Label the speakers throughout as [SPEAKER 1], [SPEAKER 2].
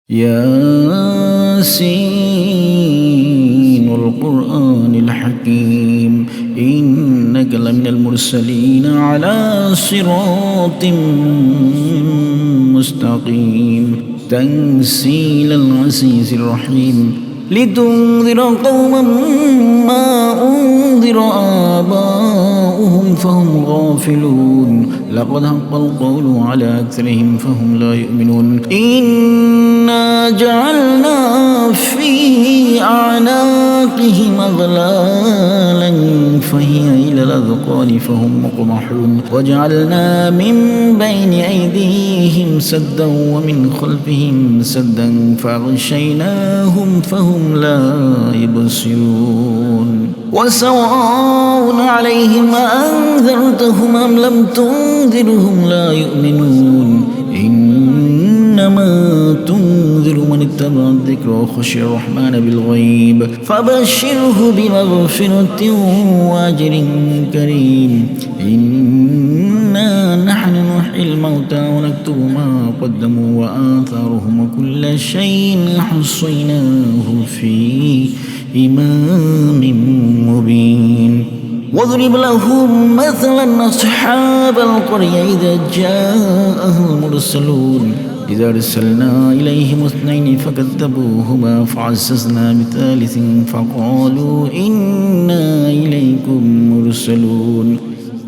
[SPEAKER 1] ياسين والقرآن الحكيم إنك لمن المرسلين على صراط مستقيم تنزيل العزيز الرحيم لتنذر قوما ما أنذر آباؤهم فهم غافلون لقد حق القول على أكثرهم فهم لا يؤمنون إنا جعلنا في أعناقهم أغلالا فهي إلى الأذقان فهم مقمحون وجعلنا من بين أيديهم سدا ومن خلفهم سدا فأغشيناهم فهم لا يبصرون وسواء عليهم أأنذرتهم أم لم تنذرهم لا يؤمنون إنما تنذر من اتبع الذكر وخشي الرحمن بالغيب فبشره بمغفرة وأجر كريم إنا نحن نحيي الموتى ونكتب ما قدموا وآثارهم وكل شيء حصيناه في إمام مبين واضرب لهم مثلا أصحاب القرية إذا جاءهم المرسلون إذا أرسلنا إليهم اثنين فكذبوهما فعززنا بثالث فقالوا إنا إليكم مرسلون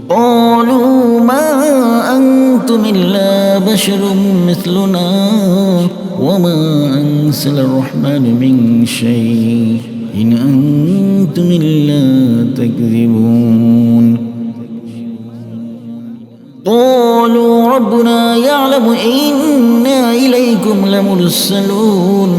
[SPEAKER 1] قالوا ما أنتم إلا بشر مثلنا وما أنزل الرحمن من شيء إن أنتم إلا تكذبون قالوا ربنا يعلم إنا إليكم لمرسلون